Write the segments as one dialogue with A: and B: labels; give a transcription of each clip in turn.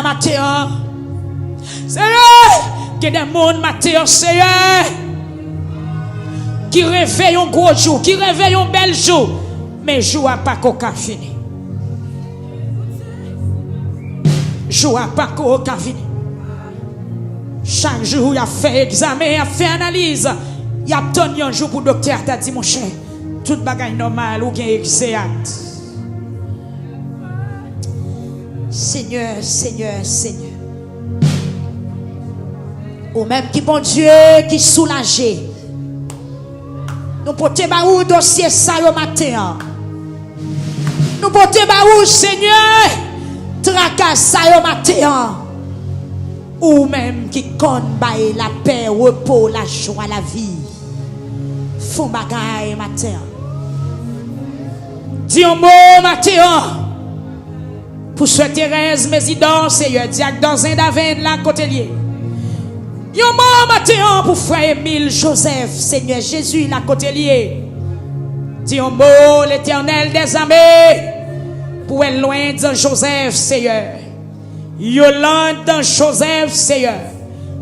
A: matin. Seigneur, il y a des gens matin, Seigneur, qui réveillent un gros jour, qui réveillent un bel jour, mais jour pas qu'au fini. Jour pas qu'au fini. Chaque jour, il a fait examen, il a fait analyse. Il a obtenu un jour pour le docteur, il a dit, mon cher, tout bagaille normal ou bien exact. Seigneur, Seigneur, Seigneur. Ou même qui bon Dieu qui soulagé. Nous portons le dossier ça le matin. Nous portons le Seigneur tracasse ça le matin. Ou même qui connaît la paix, le repos, la joie, la vie. Font bagaille matin. Dis un mot matin. Pour souhaiter Thérèse, Mésidor, Seigneur, Diac dans un d'Aven, la côté-lier. Yon mot matin pour frère Émile, Joseph, Seigneur Jésus, la côté-lier. Dis un mot, l'Éternel des armées, pour être loin de Joseph, Seigneur. Yolande, Joseph, Seigneur.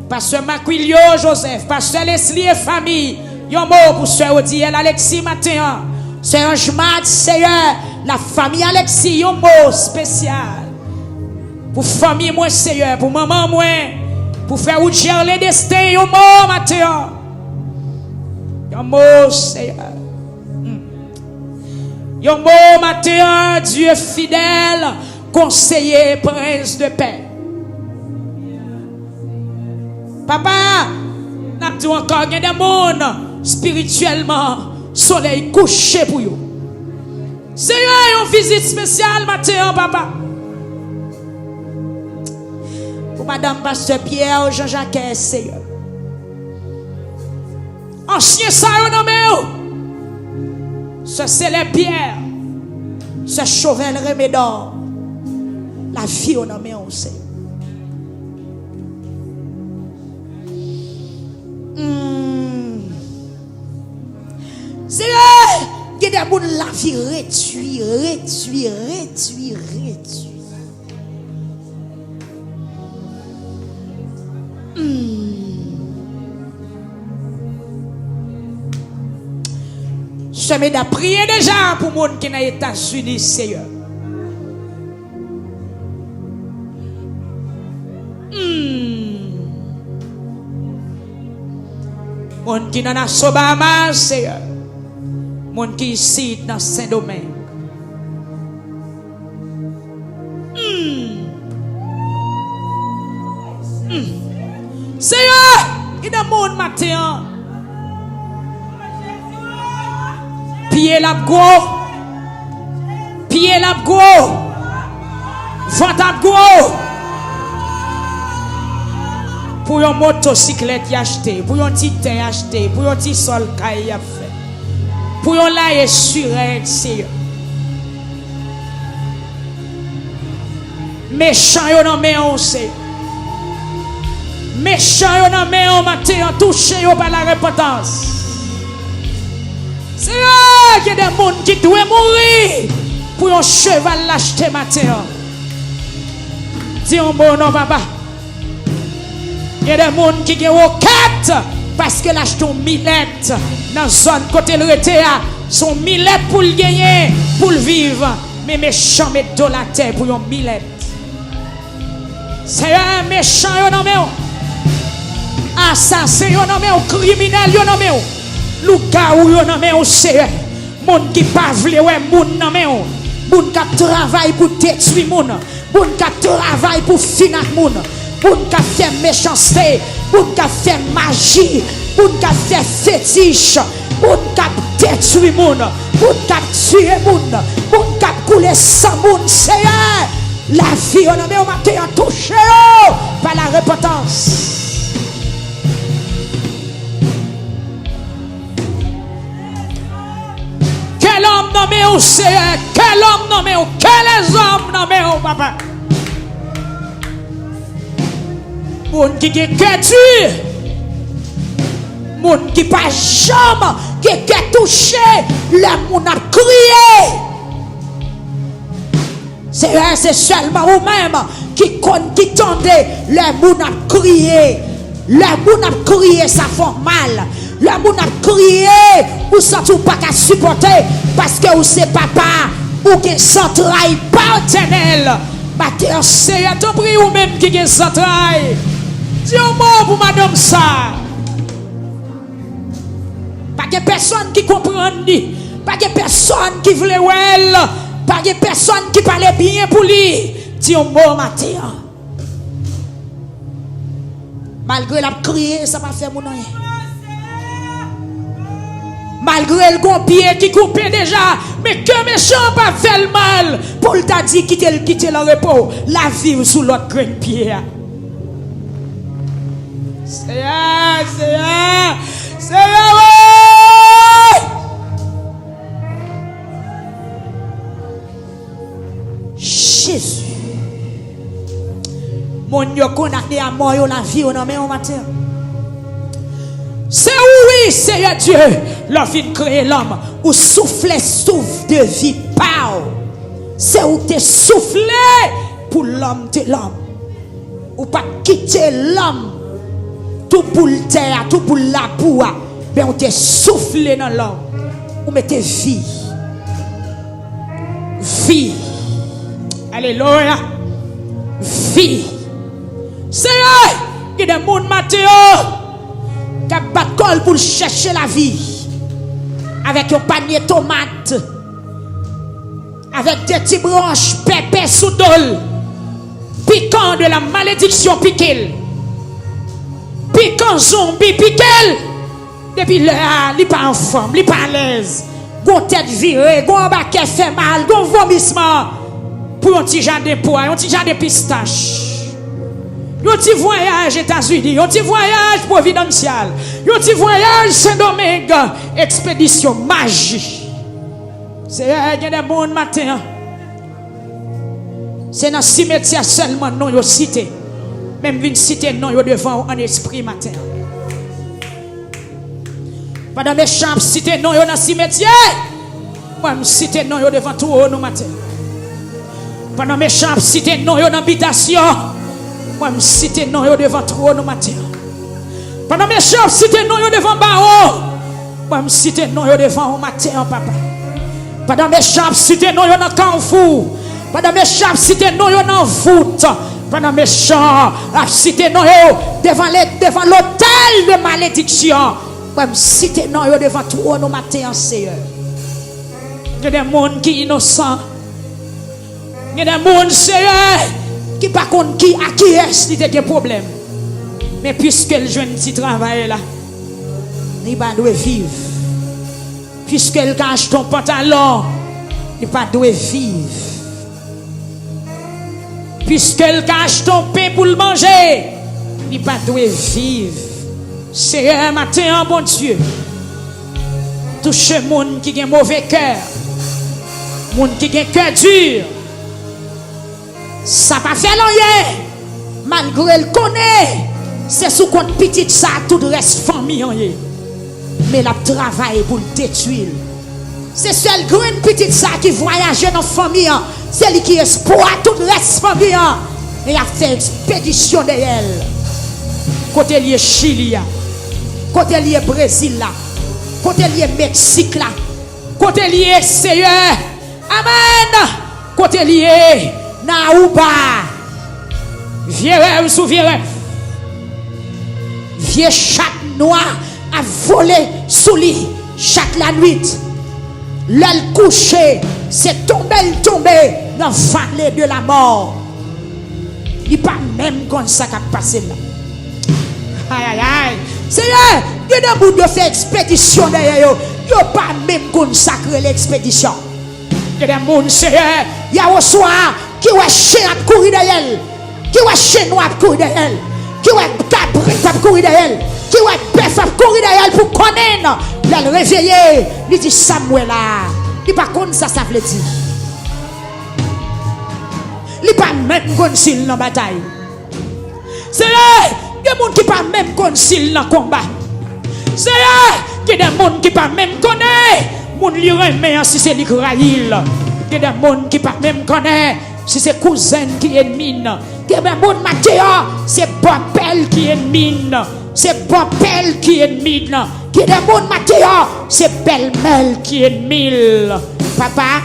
A: Pasteur Maquilio, Joseph. Pasteur Leslie et famille. Yon mot pour Sœur Odiel, Alexis, matin. Sœur Angemad, Seigneur. La famille Alexis, un mot spécial. Pour famille, moi, Seigneur. Pour maman, moi. Pour faire oublier les destins, un mot, matin. Un mot, Seigneur. Un mot, matin, Dieu fidèle, conseiller, prince de paix. Papa, n'a dit encore, il y a des gens spirituellement, soleil couché pour vous. Seigneur, une visite spéciale matin, papa. Pour Madame Pasteur Pierre, Jean-Jacques, Seigneur. Ancien ça, nommé. Ce c'est les pierres. Ce Chauvel Rémédor. La vie, on nommé, on sait. Seigneur, il y a des gens la vie réduit. Je me da prier déjà pour les gens qui sont aux États-Unis, Seigneur. Les gens qui sont dans Sobama, Seigneur. Les gens qui sont ici dans Saint-Domingue. Seigneur, il y a des gens matin. Pied la go, vent la go. Pour une motocyclette acheté, pour un petit thé acheté, pour un petit sol caille fait, pour un laïe suré, Seigneur. Méchant yon nan men on Seigneur. Méchant yon nan men on matin touché par la repentance. Seigneur, il y a des gens qui doivent mourir pour un cheval l'acheter matin. Dis un bon nom, papa. Il y a des gens qui ont roquette parce que l'achetent une millette dans la zone côté le RTA. Son millette pour le gagner, pour le vivre. Mais méchant met de la terre pour une millette. C'est un méchant, yon nommé. Assassin, yon nommé. Criminel, yon nommé. Loup-garou, yon nommé. C'est moun qui pas vle ouais moun nommé. Moun qui travaille pour détruire moun. Moun qui travaille pour finir moun. Moun qui fait méchanceté. Moun qui fait magie. Moun qui fait fétiche. Moun qui détruit moun. Moun qui tue moun. Moun qui coule sang moun. Seigneur, la vie, on a mis au matin à toucher par la repentance. Quel homme nommé au Seigneur? Quel homme nommé au? Quels hommes nommés au papa? Moun qui est dur. Moun qui pas jamais qui est touché. Le moun a crié. C'est seulement vous-même qui tendait, le monde a crié. Le monde a crié, ça fait mal. Le monde a crié, ou ça tout pas qu'à supporter, parce que ou c'est papa, ou qui s'entraille paternel. Matin, c'est à ton prix ou même qui s'entraille. Dis un mot pour madame ça. Pas de personne qui comprend ni. Pas de personne qui voulait elle. Pas de personne qui parlait bien pour lui. Dis un mot matin. Malgré la crié, ça va faire mon rien. Malgré le bon pied qui coupe déjà, mais que méchant pas fait le mal. Paul t'a dit quitter le repos, la vivre sous l'autre grain de pied. C'est Jésus. Mon Dieu condamné à mort la vie on en met en matin. C'est oui, Seigneur Dieu, l'homme vient créer l'homme ou souffler souffle de vie pau. C'est où tu soufflé pour l'homme de l'homme. Ou pas quitter l'homme tout pour le terre, tout pour la boue, mais on te soufflé dans l'homme. Ou mettez vie. Vie. Alléluia. Vie. Seigneur, il y a des gens Mathéo qui battent pour chercher la vie. Avec un panier de tomates. Avec des petites branches pépé sous dol. Piquant de la malédiction piquel. Piquant zombie piquel. Depuis là, il n'est pas en forme, il n'est pas à l'aise. Gon tête virée, gon baquet fait mal, gon vomissement. Pour un petit jardin pois, un petit jardin pistache. Un petit voyage États-Unis, un petit voyage providentiel, un petit voyage Saint-Domingue, expédition magie. C'est il y a des bons matin. C'est dans le cimetière seulement non yo cité. Même une cité non yo devant en esprit matin. Pas dans mes chambres cité non yo dans le cimetière. Moi me cité non yo devant tout nous matin. Pas dans mes chambres cité non yo dans l'habitation. Moi me cité non yo devant trop nous matin. Pendant mes chambres cité non yo devant barreau. Moi me cité non yo devant au matin papa. Pendant mes chambres cité non yo dans carrefour. Pendant mes chambres cité non yo dans voûte. Pendant mes chambres cité non yo devant l'hôtel de malédiction. Moi me cité non yo devant trop nous matin Seigneur. Il y a des gens qui sont innocents. Il y a des gens Seigneur qui par contre qui à qui est-ce qui a des problèmes. Mais puisque le jeune petit travail là, il pas doit vivre. Puisque elle cache ton pantalon, il pas doit vivre. Puisque elle cache ton pain pour le manger, il pas doit vivre. C'est un matin, bon Dieu. Touche le monde qui a un mauvais cœur, monde qui a un cœur dur. Ça pas fait rien. Malgré le connaît, c'est sous compte petit ça tout le reste famille. Mais la travail pour le détruire. C'est seul grande petite ça qui voyage dans la famille. C'est lui qui exploite tout le reste famille. Et il a fait expédition de elle. Côté lié Chili, côté lié Brésil, côté lié Mexique, côté lié Seigneur. Amen. Côté lié Naouba. Vieux rêve sous vieux rêve. Vieux chat noir a volé sous lit chaque la nuit. L'aile couché, c'est tombé dans le vallée de la mort. Il n'est pas même comme ça qui a passé là. Aïe aïe aïe. Seigneur, il y a des gens qui fait expédition derrière eux. Il n'y a pas même consacré l'expédition. Il y a des gens, Seigneur, il y a au soir qui va chien à courir derrière. Qui va chien noir à courir derrière. Qui va cabrit à courir derrière. Qui va bœuf à courir derrière pour connaître. Le réveiller. Il dit Samuel là. Il pas comme ça veut dire. Il pas même concile dans la bataille. C'est là, il y a des gens qui pas même concile dans le combat. C'est là, il y a des gens qui pas même connaît. Moun li remet si c'est l'Israël. Il y a des gens qui pas même connaît si c'est cousin qui est mine. Que ben bon matin, c'est Bopel qui est mine. C'est Bopel qui est mine. Que de bon matin, c'est Belle-Mel qui est mille. Papa,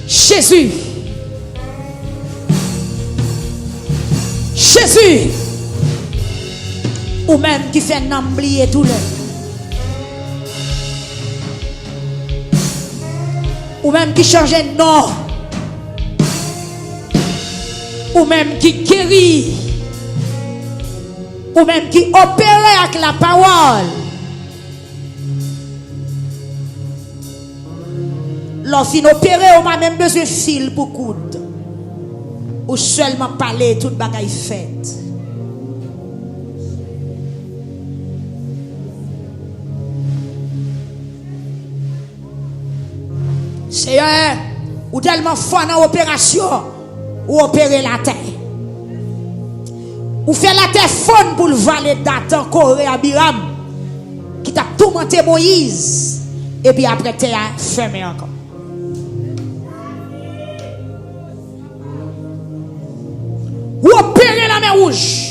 A: Jésus. Jésus. Ou même qui fait n'oublier tout le. Ou même qui change de nom. Ou même qui guérit. Ou même qui opère avec la parole. Lorsqu'il opère, on a même besoin de fil pour coudre. Ou seulement parler toute bagaille faite. Seigneur, ou tellement fort dans l'opération, ou opérer la terre. Ou faire la terre faune pour le valet d'Atan, Corée, Abiram, qui t'a tourmenté Moïse, et puis après terre fermé encore. Ou opérer la mer rouge,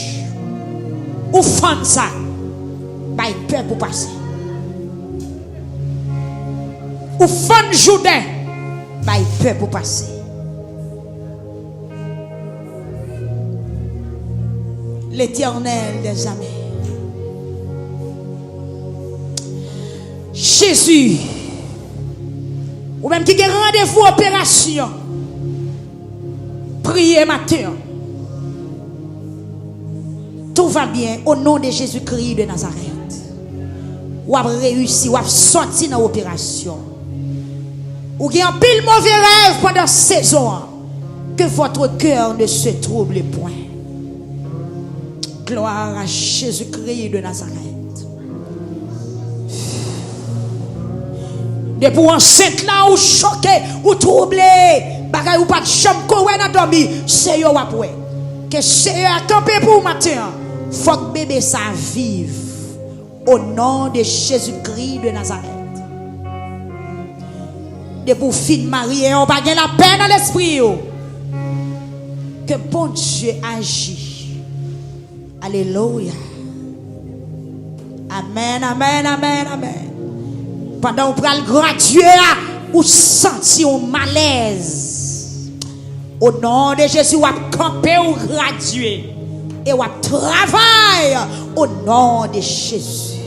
A: ou fendre ça, bah il peur pour passer. Ou fendre Jourdain, bah il peur pour passer. L'Éternel des armées. Jésus. Ou même qui a rendez-vous opération. Priez matin. Tout va bien au nom de Jésus-Christ de Nazareth. Ou a réussi, ou a sorti dans l'opération. Ou qui a un pile mauvais rêve pendant 16 ans. Que votre cœur ne se trouble point. Gloire à Jésus-Christ de Nazareth. Depuis enceinte là, ou choqué, ou troublé, bagay ou pas de chambre, qu'on a dormi, c'est yo après. Que c'est à camper pour matin. Faut que bébé ça vive. Au nom de Jésus-Christ de Nazareth. Depuis fin marié, on va gagner la peine dans l'esprit. Que bon Dieu agit. Alléluia. Amen, amen, amen, amen. Pendant qu'on prend le graduer, ou sentir un malaise. Au nom de Jésus, on va camper ou graduer. Et on va travailler au nom de Jésus.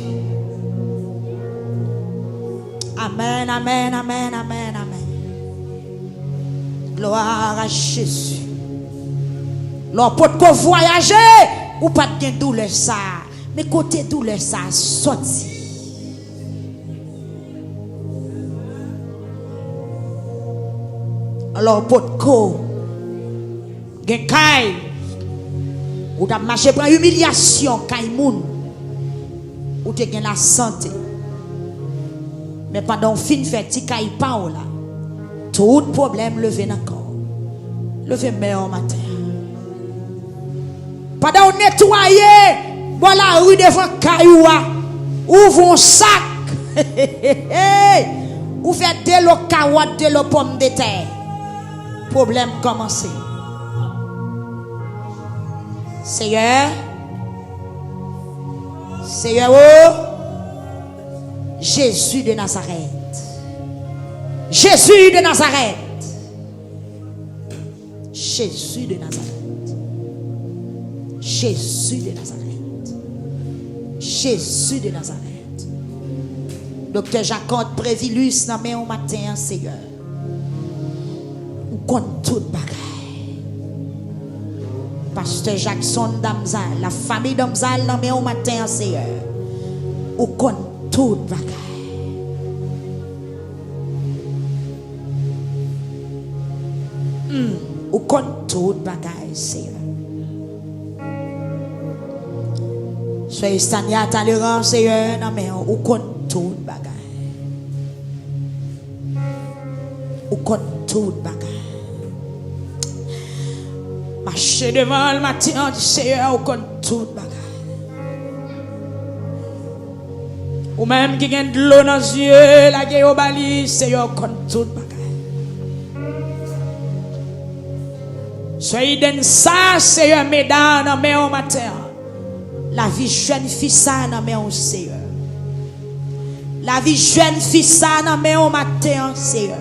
A: Amen, amen, amen, amen, amen. Gloire à Jésus. L'on peut voyager. Ou pas de douleur ça, mais côté douleur ça sorti. Alors pour ko gen kay ou t'a marché pour humiliation kay moun ou te gen la santé. Mais pendant fin fait ti kay pa ou là. Tout problème levé encore. Levé meilleur matin. Pendant on nettoyer, voilà rue devant Kayoua, ouvre un sac, ou fait de l'eau carotte, de l'eau pomme de terre. Problème commencé. Seigneur, Seigneur, oh, Jésus de Nazareth. Jésus de Nazareth. Jésus de Nazareth. Jésus de Nazareth. Jésus de Nazareth. Docteur Jacob Prévilus, dans au matin, Seigneur. Ou compte tout bagaille. Pasteur Jackson Damzal, la famille Damzal, dans au matin, Seigneur. Ou compte tout bagaille. Ou compte tout bagaille, Seigneur. Soyez stania tolérant, Seigneur, non mais ou compte tout bagaille. Ou compte tout bagaille. Marchez devant le matin du Seigneur, ou compte tout bagaille. Ou même qui gagne de l'eau dans les yeux, la gueule au bali, Seigneur, compte tout bagaille. Soyez donne ça, Seigneur, mesdames, dans mes matin. La vie jeune fille ça dans mes Seigneur. La vie jeune fille ça dans mes matin, Seigneur.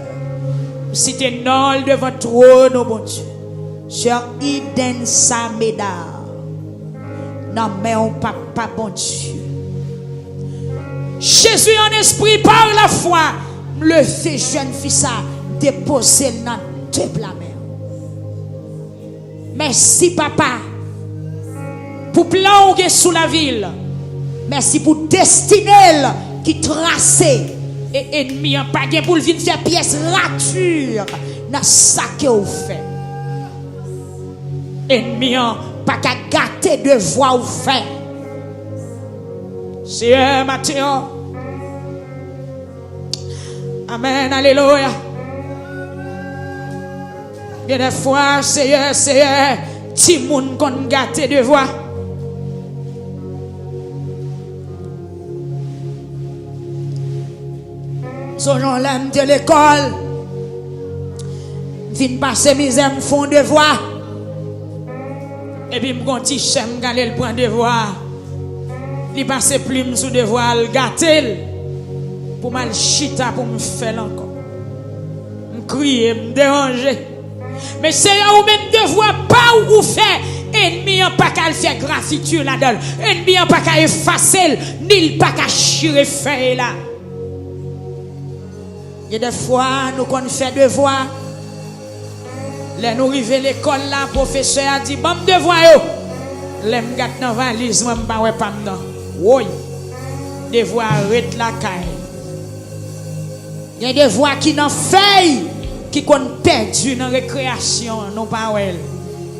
A: Si tu es nul devant trône, oh bon Dieu. Seigneur, il donne ça, mesdames. Non, mais on papa, bon Dieu. Jésus en esprit par la foi, le fait jeune fille ça, déposer dans deux la mer. Merci papa pour plan sous la ville. Merci pour destinée qui tracé et ennemi en pas pour venir faire pièce rature dans ça que vous fait. Ennemi en pas qu'à gâter de voix vous fait. C'est Matthieu. Amen, alléluia. Bien des fois, Seigneur, petit monde qu'on gâté de voix. Ce gens-là de l'école, viennent passer mes amis font de voix. Et puis, mon petit chème, quand il prend de voix, il passe plume sous de voix, il gâte pour mal chita pour me faire encore. Me crier, me déranger. Mais c'est ou même de voix pas où vous faites. Ennemi n'a pas qu'à faire graffiture là-dedans. Ennemi n'a pas qu'à effacer, ni pas qu'à chirer faire là. Il y a des fois, nous qu'on fait devoir. Là, nous arrivons à l'école là, le professeur a dit, bon, devoir yo. Là, je gâte dans la valise, je ne vais pas dedans. Oui. Devoir arrête la caille. Il y a des voix qui n'ont fait, qui ont perdu dans la récréation, non pas elle.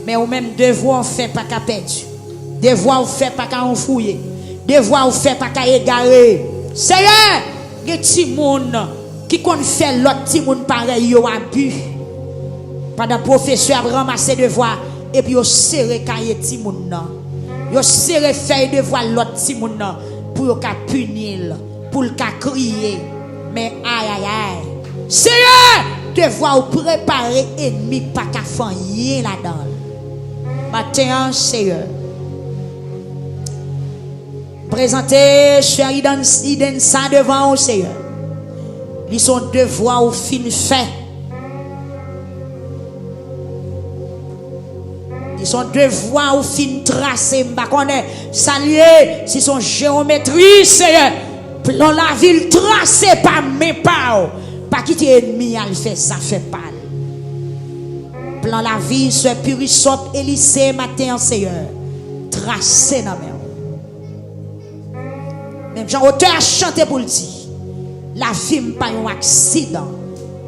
A: Mais ou même devoir fait pas qu'à perdu. Devoir fait pas qu'à enfouiller. Devoir fait pas qu'à égarer. Seigneur, il y a des petits monde qui ont fait l'autre petit monde pareil, yo abus. Pendant le professeur a ramassé devoir et puis il a serré cahier petit monde. Il a serré feuille de voix l'autre petit monde pour qu'il punir, pour qu'il crier. Mais aïe aïe aïe. Seigneur, devoir préparer ennemi pas qu'à faire rien là-dedans. Matin, Seigneur. Présentez, cher Iden ça devant au Seigneur. Ils sont devoir au fin fait. Ils sont devoir au fin tracé. M'ba connaît saluer si son géométrie, Seigneur. Plan la ville tracé par mes pas. Pas quitter ennemi, elle fait ça, fait pas. Plan la vie, ce purisop, Élysée, matin, Seigneur. Tracé dans mes. Même Jean auteur a chanté pour le dire. La vie n'est pas un accident.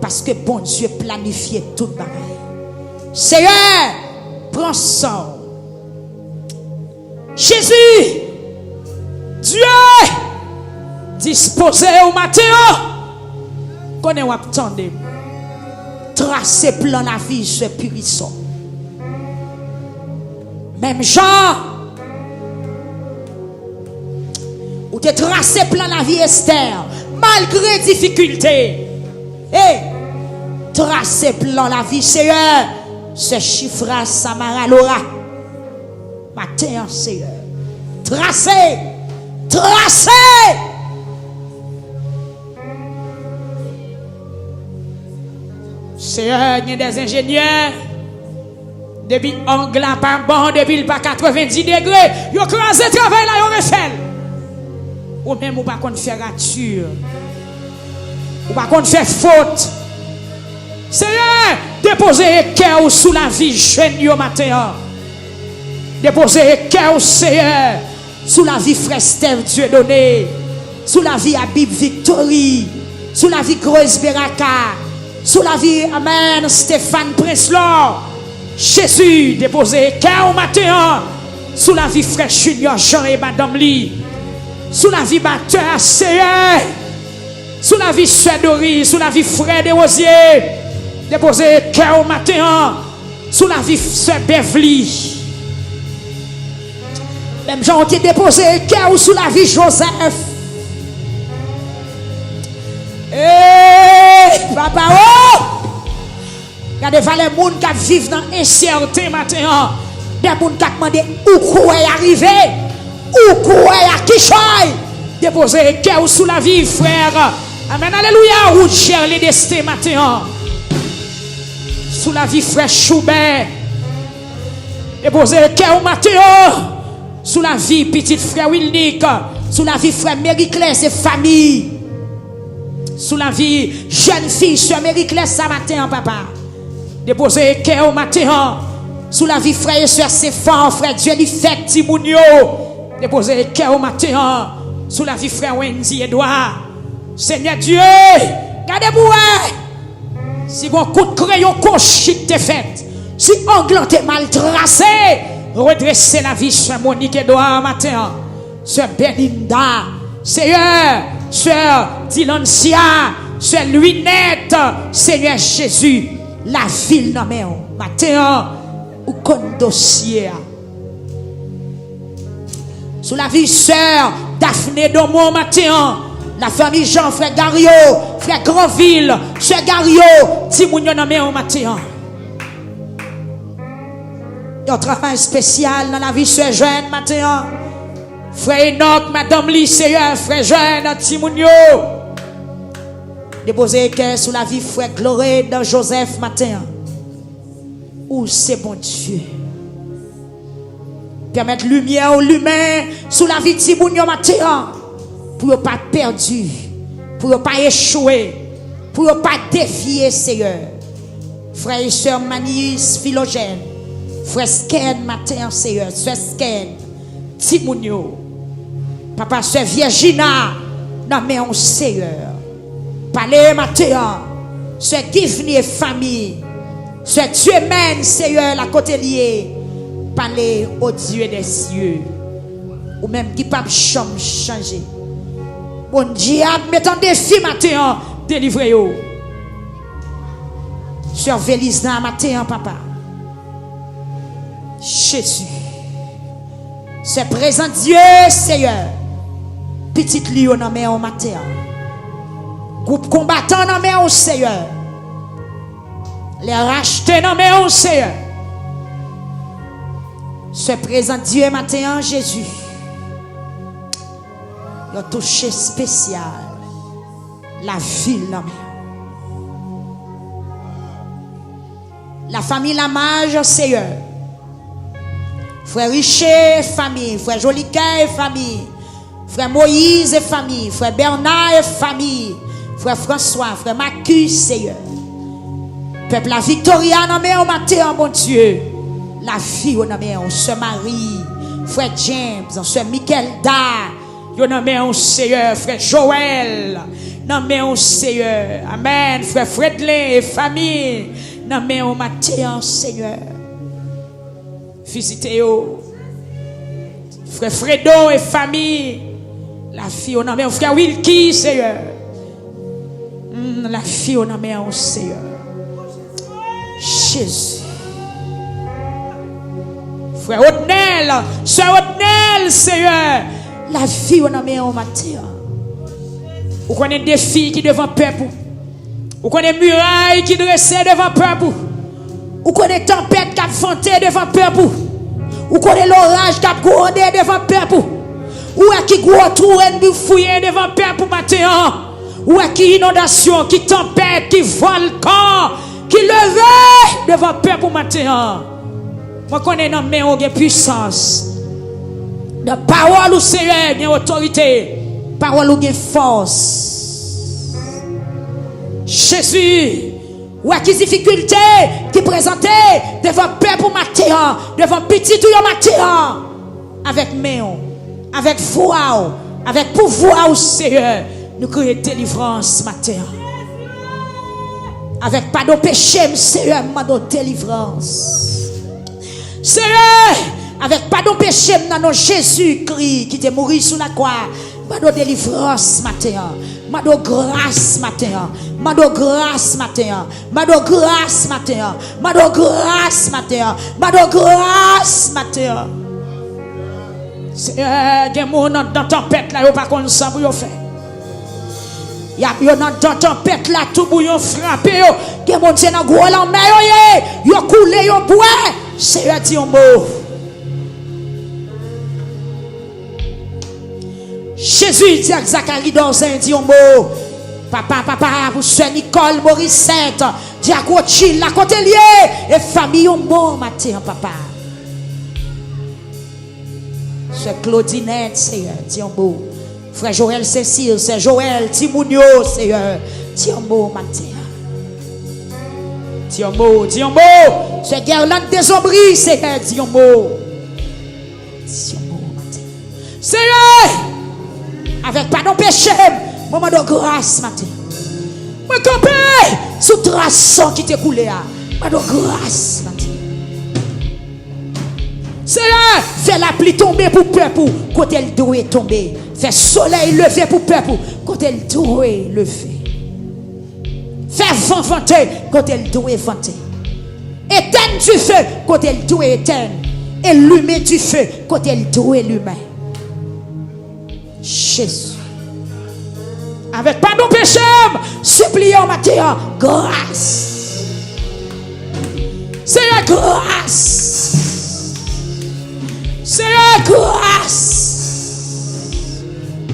A: Parce que bon Dieu planifié tout bagaille. Seigneur, prends ça. Jésus, Dieu, disposé au matin. Qu'on est attendez. Tracer plan la vie, ce purisson. Même Jean, ou te tracé plan la vie Esther, malgré difficulté. Et tracer plan la vie Seigneur, ce chiffre à Samara Laura. Matin, Seigneur. Tracer, tracer. Seigneur, il y a des ingénieurs. Depuis anglais pas bon, depuis pas 90 degrés, ils ont crasé le travail là, ils ont refait. Ou même ou pas qu'on fait rature. Ou pas qu'on fait faute. Seigneur, déposez cœur sous la vie jeune yo matin. Déposez cœur Seigneur sous la vie frère Steve Dieu donné. Sous la vie Habib Victory. Sous la vie Grosse Beraka. Sous la vie Amen Stéphane Preslor. Jésus, déposez cœur matin. Sous la vie frère Junior Jean et Madame Lee. Sous la vie batteur Seigneur. Sous la vie Sedori, sous la vie frère de Rosier. Déposez cœur matin. Sous la vie sœur Beverly. Même gens ont déposé cœur sous la vie Joseph. Eh, papa, oh! Regardez, les gens qui vivent dans l'incertitude maintenant. Des gens qui demandent où quoi arriver, où quoi qui choisit. Déposer le cœur sous la vie, frère. Amen, alléluia. Où cher les destins maintenant. Sous la vie, frère Choubert. Déposer le cœur maintenant. Sous la vie, petit frère Wilnick. Sous la vie, frère Marie-Claire et famille. Sous la vie, jeune fille, soeur Marie-Claire, ça matin, papa. Déposer le cœur matin. Sous la vie, frère et soeur Stéphane, frère Dieu, lui fait Timounio. Déposer le cœur matin. Sous la vie, frère Wendy Edouard. Seigneur Dieu, regardez-moi. Si mon coup de crayon cochit t'est fait, si ongle t'est mal tracé, redressez la vie, soeur Monique Edouard matin. Soeur Belinda, Seigneur, soeur Dilancia, soeur Louinette, Seigneur Jésus, la ville nommée matin, ou comme dossier. Sous la vie, soeur Daphné Domo matin, la famille Jean, frère Gario, frère Grandville, soeur Gario, Timounio nommé matin. Il y a un travail spécial dans la vie, soeur Jeanne matin. Frère Enoch, Madame Lycéen, frère Jeanne, Timounio. Déposer cœur sous la vie, frère Gloré, dans Joseph matin. Où c'est bon Dieu. Permettre lumière aux l'humain sous la vie de Timounio matin. Pour ne pas perdu, pour ne pas échouer, pour ne pas défier, Seigneur. Frère et soeur Manis, Philogène, frère Sken matin, Seigneur, soeur Sken, Timounio. Papa, soeur Virginia, non mais on Seigneur. Parlez matin, soeur Givni famille, soeur Dieu mène, Seigneur, la côté liée. Parlez au Dieu des cieux, ou même qui pas changer. Bon diable, mettons défi matin, délivrez-vous. Soeur Vélisna matin, papa. Jésus. C'est présent Dieu, Seigneur. Petite lion en main au matin. Groupe combattant en main au Seigneur. Les rachetés en main au Seigneur. C'est présent Dieu matin, Jésus. Il a touché spécial la ville en main. La famille Lamage, Seigneur. Frère Richer, famille. Frère Joliquet, famille. Frère Moïse, famille. Frère Bernard, famille. Frère François, frère Macus, Seigneur. Peuple la Victoria, nommé au matin, mon Dieu. La fille, nommé au Sœur Marie. Frère James, Sœur Michelda. Nommé au Seigneur. Frère Joël. Nommé au Seigneur. Amen. Frère Fredlin et famille. Nommé au matin, Seigneur. Visitez-vous. Frère Fredo et famille. La fille, on a mis au frère Wilkie, Seigneur. La fille, on a mis au Seigneur. Jésus. Frère Odnel, Sœur Odnel, Seigneur. La fille, on a mis au matin. Vous connaissez des filles qui devant peuple. Vous connaissez murailles qui dressaient devant peuple. Vous connaissez tempête qui a fanté devant peuple. Vous connaissez l'orage qui a grondé devant peuple. Ou est qui gros tourne qui fouille devant peuple matin. Ou est qui inondation, qui tempête, qui volcan, qui levée devant peuple matin. Moi connais non mais on a puissance. De parole au Seigneur, il y a autorité. Parole ou force. Jésus. Ou à qui difficulté qui présentait devant peuple matin, devant petit ou matin, avec méon, avec foi, avec pouvoir au Seigneur, nous créons délivrance matin. Avec pas de péché, Seigneur, nous délivrance. Seigneur, avec pas de péché, nous Jésus-Christ qui est mort sous la croix. Mado délivrance matin, mado grâce matin, mado grâce matin, mado grâce matin, mado grâce matin, mado grâce matin. C'est des gens dans tempête là, ils pas comme ça pour faire. Y a yon dans tempête là tout bouillon frappé yo. Gen moun c'est dans gros la mer yo coulé yo bois. Seigneur dit un mot. Jésus dit à Zacharie Dorzin dit un mot. Papa, pour soeur Nicole Morissette, dit à Coachil, la côté lié, et famille un mot matin, papa. Soeur Claudinette, Seigneur, dit un mot. Frère Joël Cécile, c'est Joël, Timounio, Seigneur, dit un mot matin. Dis un mot, c'est Guerlain des Aubry, Seigneur, dis un mot. Dis un mot matin. Seigneur, avec pardon péché, moment de grâce matin. Moi campé sous trace qui t'est coulé là. Moment de grâce matin. Seigneur, fais la pluie tomber pour peuple quand elle doit tomber. Fais soleil lever pour peuple quand elle doit lever. Fais vent vanter quand elle doit vanter. Éteindre du feu quand elle doit éteindre. Allumer du feu quand elle doit allumer. Jésus. Avec pardon péché, supplions matin, grâce. Seigneur, grâce. Seigneur, grâce.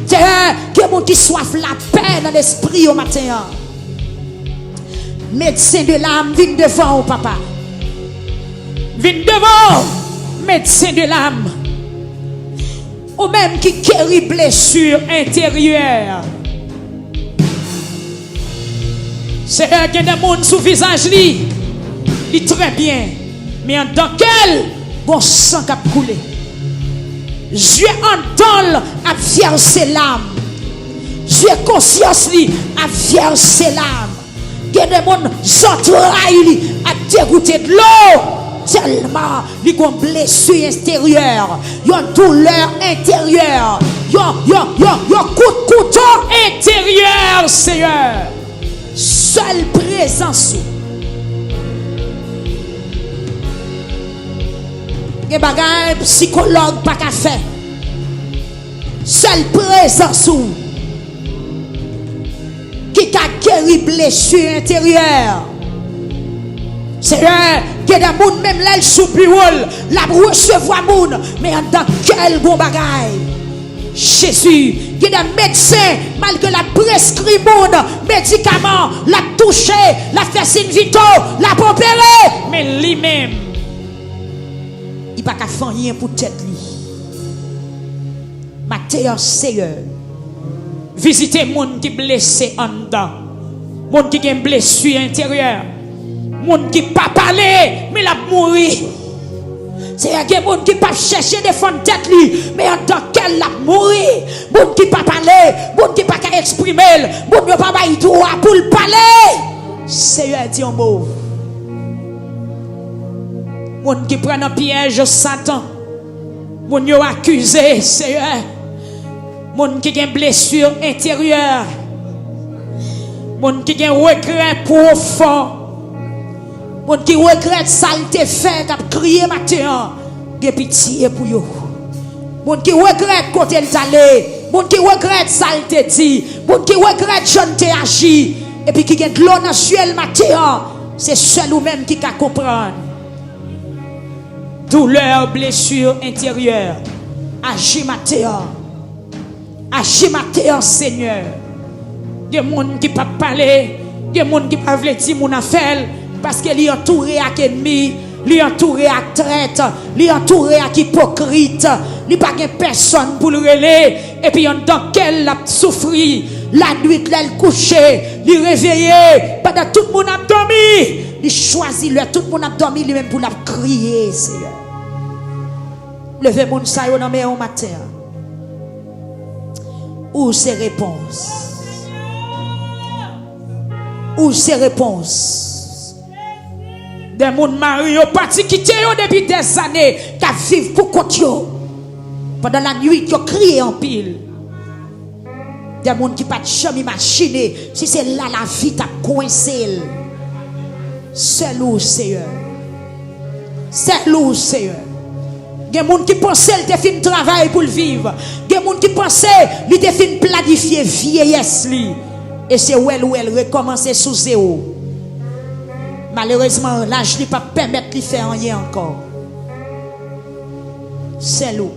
A: Seigneur, que mon qui soif la paix dans l'esprit au matin. Médecin de l'âme, viens devant, papa. Viens devant, médecin de l'âme. Ou même qui guérit blessure intérieure. C'est un qui a des monde sous visage li. Il très bien. Mais en tant qu'elle, bon sang qui a coulé. Dieu entend à verser l'âme. Dieu conscience li à verser l'âme. Il y a des monde s'entraille à dégoûter de l'eau. Tellement il y a une blessure intérieure, il y a une douleur intérieure, il y a un coup de couteau intérieur, Seigneur. Seule présence. Les bagages psychologue pas qu'à faire. Seule présence qui a guéri blessure intérieure. Seigneur, il y a des gens même là sous bureau, la recevoir moun, mais en tant quel bon bagaille. Jésus, il y a des médecins, malgré la prescrit moun, médicaments, la touché, la fait signe vito, la opéré, mais lui-même, il n'a pas faire rien pour tête lui. Matin, Seigneur, visitez les gens qui sont blessés en dedans, les gens qui ont une blessure intérieure. Moun qui pas parler mais la mourir. C'est des gens qui pas chercher défendre tête lui mais en tant qu'elle la mourir. Moun qui pas parler, moun qui pas exprimer, moun qui pas bailler droit pour le parler. Seigneur dit un mot. Moun qui prend un piège Satan. Moun yo accusé Seigneur. Moun qui a blessure intérieure. Moun qui a regret profond. Moun qui regrette saleté fait, qui a crié matin, qui a pitié pour eux. Moun qui regrette côté le allé, moun qui regrette saleté dit, moun qui regrette jeune te agi, et puis qui a de l'eau dans le ciel matin, c'est seul ou même qui peut comprendre. Douleur, blessure intérieure, agis matin, Seigneur. Des gens qui ne peuvent pas parler, des gens qui ne peuvent pas dire mon affaire. Parce qu'il est entouré avec ennemis, il est entouré avec traite, il est entouré avec hypocrite, il n'y a pas personne pour le relayer. Et puis en tant qu'elle a souffert, la nuit elle couché, il réveillé, pendant tout le monde a dormi, il choisit tout le monde a dormi lui-même pour la crier, Seigneur. Levez mon saillot dans mes matin. Où ces réponses? Où ces réponses? Des gens mariés ont parti quitter depuis des années, qui vivent pour côté. Pendant la nuit, qui ont crié en pile. Des gens qui ne peuvent jamais imaginer si c'est là la vie t'a coincé. C'est l'eau, Seigneur. C'est l'eau, Seigneur. Des gens qui pensent qu'ils ont fait un travail pour le vivre. Des gens qui pensent qu'ils ont fait planifier vieillesse. Et c'est où elle recommence sous zéro. Malheureusement, l'âge ne peut pas permettre de faire rien encore. C'est l'eau.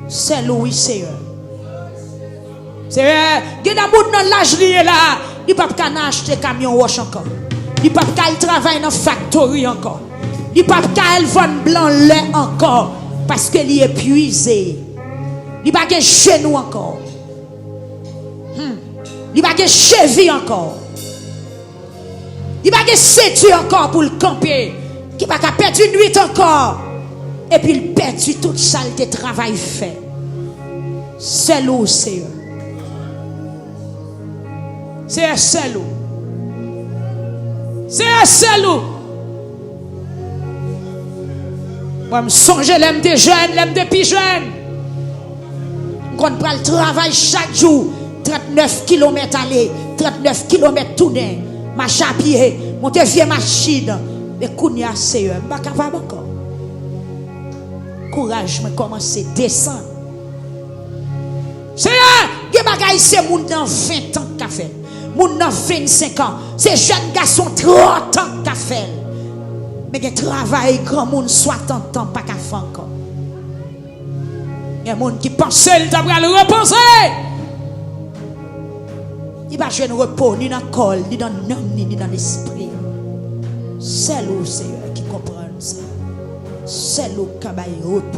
A: C'est l'eau, oui, Seigneur. Seigneur, il y a des gens dans l'âge là, il ne peut pas acheter camion wash encore. Il ne peut pas travailler dans la factory encore. Il ne peut pas vendre blanc lait encore. Parce qu'il est épuisé. Il ne peut pas chez nous encore. Il ne peut pas cheville encore. Il ne peut pas séduire encore pour le camper. Il ne peut pas perdre une nuit encore. Et puis il perd toute saleté de travail fait. C'est l'eau, Seigneur. C'est l'eau. C'est l'eau. Moi, je songe l'aime des jeunes, l'aime des plus jeunes. Quand on prend le travail chaque jour, 39 km aller, 39 km tourner, marche à pied, monter vieux machine. Mais Kounia, Seigneur, je ne suis pas capable encore. Courage, je commence à descendre. Seigneur, il y a des bagailles, c'est moun dans 20 ans qu'a fait. Moun dans 25 ans. C'est jeunes garçons 30 ans qu'a fait. Mais il travail grand moun 60 ans pas qu'à faire encore. Il y a des gens qui pensent qu'il devrait le reposer. Il va jouer un repos ni dans le corps, ni dans l'âme, ni dans l'esprit. C'est l'eau, Seigneur, qui comprend ça. C'est l'eau qui a repos.